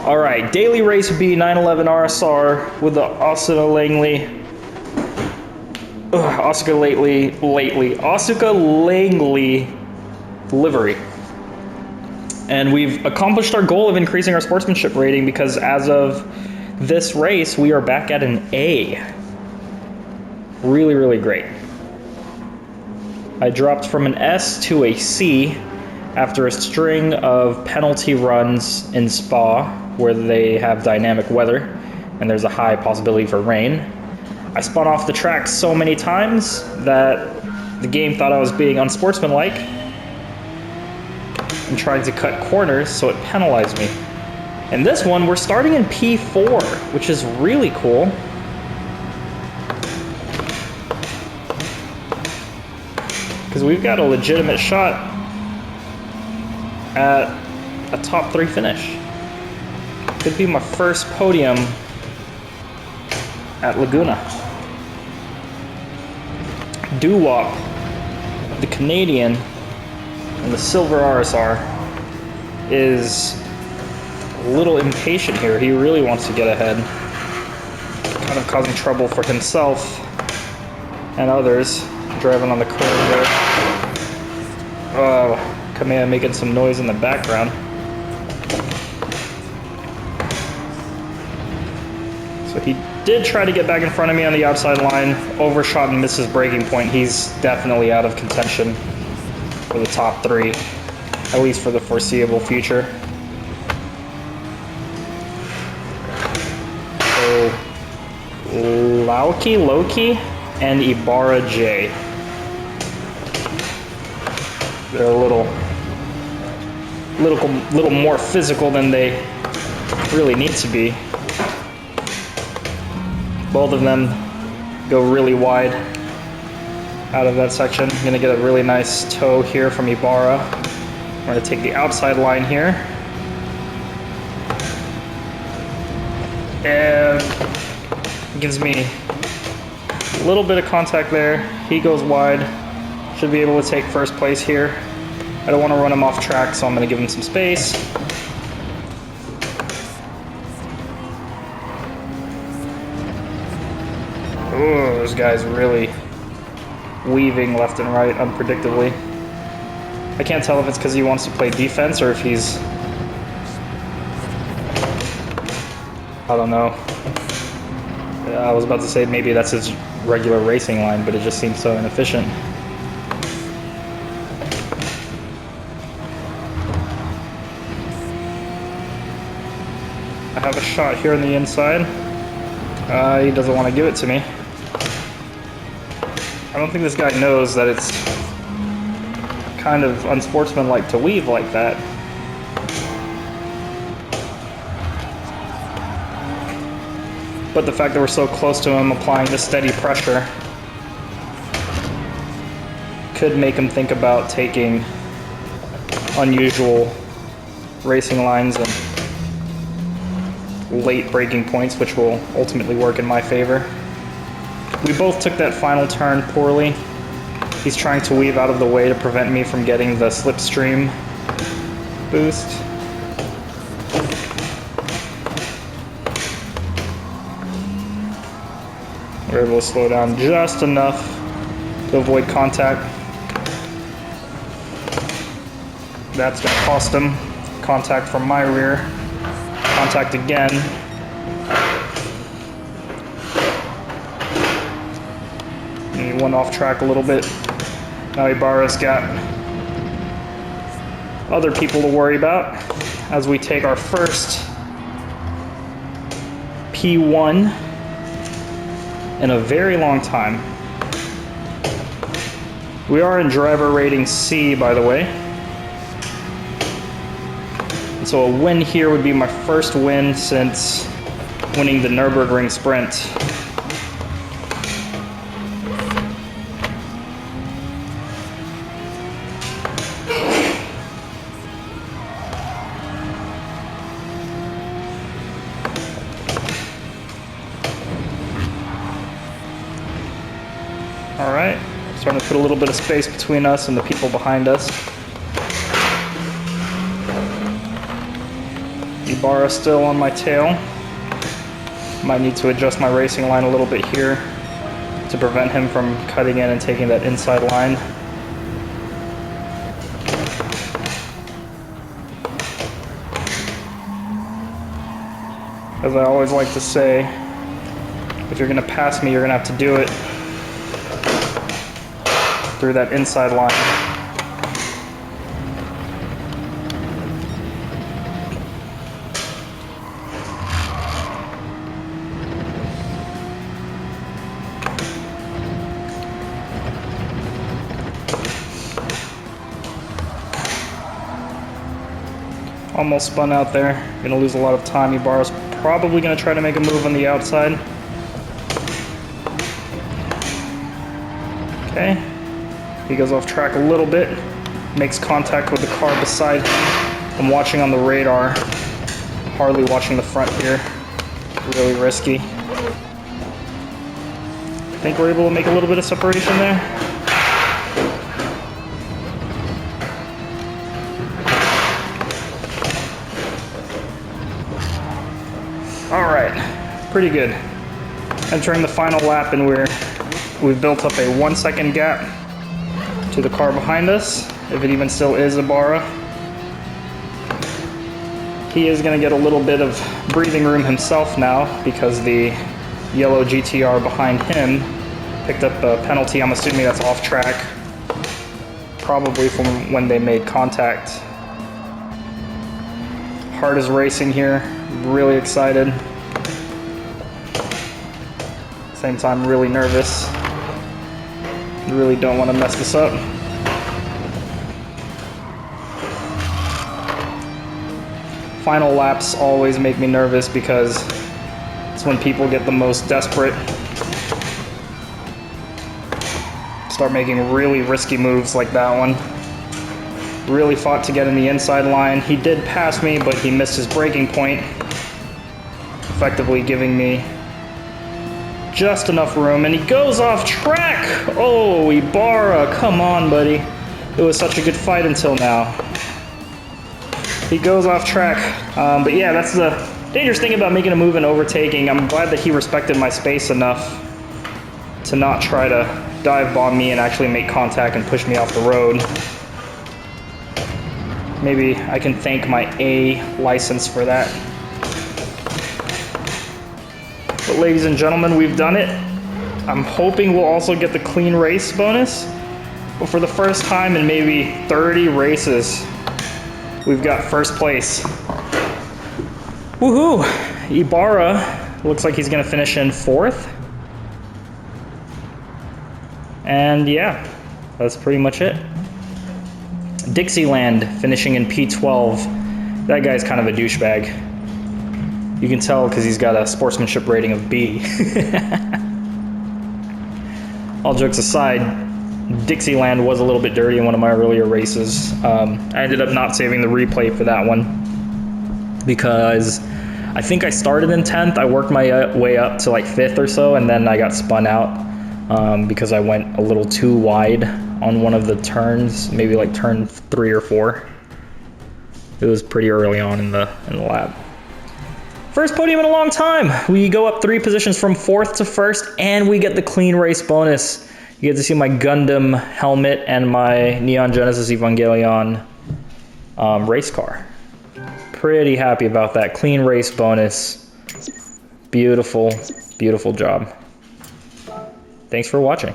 All right, daily race would be 911 RSR with the Asuka Langley livery. And we've accomplished our goal of increasing our sportsmanship rating because as of this race, we are back at an A. Really, really great. I dropped from an S to a C after a string of penalty runs in Spa where they have dynamic weather and there's a high possibility for rain. I spun off the track so many times that the game thought I was being unsportsmanlike and trying to cut corners, so it penalized me. In this one, we're starting in P4, which is really cool. Because we've got a legitimate shot at a top 3 finish. Could be my first podium at Laguna. Doo-Wop, the Canadian, and the silver RSR is a little impatient here. He really wants to get ahead. Kind of causing trouble for himself and others. Driving on the curve there. Oh, Kamea making some noise in the background. So he did try to get back in front of me on the outside line, overshot and missed his braking point. He's definitely out of contention for the top 3, at least for the foreseeable future. So Loki, and Ibarra J. They're a little more physical than they really need to be. Both of them go really wide out of that section. I'm gonna get a really nice toe here from Ibarra. I'm gonna take the outside line here. And it gives me a little bit of contact there. He goes wide. Should be able to take first place here. I don't want to run him off track, so I'm going to give him some space. Oh, this guy's really weaving left and right unpredictably. I can't tell if it's because he wants to play defense or if he's... I don't know. I was about to say maybe that's his regular racing line, but it just seems so inefficient. I have a shot here on the inside. He doesn't want to give it to me. I don't think this guy knows that it's kind of unsportsmanlike to weave like that. But the fact that we're so close to him applying this steady pressure could make him think about taking unusual racing lines and late braking points, which will ultimately work in my favor. We both took that final turn poorly. He's trying to weave out of the way to prevent me from getting the slipstream boost. We're able to slow down just enough to avoid contact. That's going to cost him contact from my rear. Contact again. He went off track a little bit. Now Ibarra's got other people to worry about as we take our first P1 in a very long time. We are in driver rating C, by the way. And so a win here would be my first win since winning the Nürburgring Sprint. All right, starting to put a little bit of space between us and the people behind us. Ibarra still on my tail. Might need to adjust my racing line a little bit here to prevent him from cutting in and taking that inside line. As I always like to say, if you're going to pass me, you're going to have to do it through that inside line. Almost spun out there. Gonna lose a lot of time. Ibarra's probably gonna try to make a move on the outside. Okay. He goes off track a little bit. Makes contact with the car beside him. I'm watching on the radar. Hardly watching the front here. Really risky. I think we're able to make a little bit of separation there. Alright, pretty good. Entering the final lap, and we've built up a 1 second gap to the car behind us, if it even still is Ibarra. He is going to get a little bit of breathing room himself now because the yellow GTR behind him picked up a penalty. I'm assuming that's off track, probably from when they made contact. Heart is racing here. Really excited. Same time, really nervous. Really don't want to mess this up. Final laps always make me nervous because it's when people get the most desperate. Start making really risky moves like that one. Really fought to get in the inside line. He did pass me, but he missed his braking point, effectively giving me just enough room, and he goes off track. Oh, Ibarra, come on, buddy. It was such a good fight until now. He goes off track. But yeah, that's the dangerous thing about making a move and overtaking. I'm glad that he respected my space enough to not try to dive bomb me and actually make contact and push me off the road. Maybe I can thank my A license for that. But ladies and gentlemen, we've done it. I'm hoping we'll also get the clean race bonus. But for the first time in maybe 30 races, we've got first place. Woohoo! Ibarra looks like he's gonna finish in 4th. And yeah, that's pretty much it. Dixieland finishing in P12. That guy's kind of a douchebag. You can tell because he's got a sportsmanship rating of B. All jokes aside, Dixieland was a little bit dirty in one of my earlier races. I ended up not saving the replay for that one because I think I started in 10th. I worked my way up to like 5th or so, and then I got spun out because I went a little too wide on one of the turns, maybe like turn 3 or 4. It was pretty early on in the lap. First podium in a long time. We go up 3 positions from 4th to 1st, and we get the clean race bonus. You get to see my Gundam helmet and my Neon Genesis Evangelion race car. Pretty happy about that. Clean race bonus. Beautiful, beautiful job. Thanks for watching.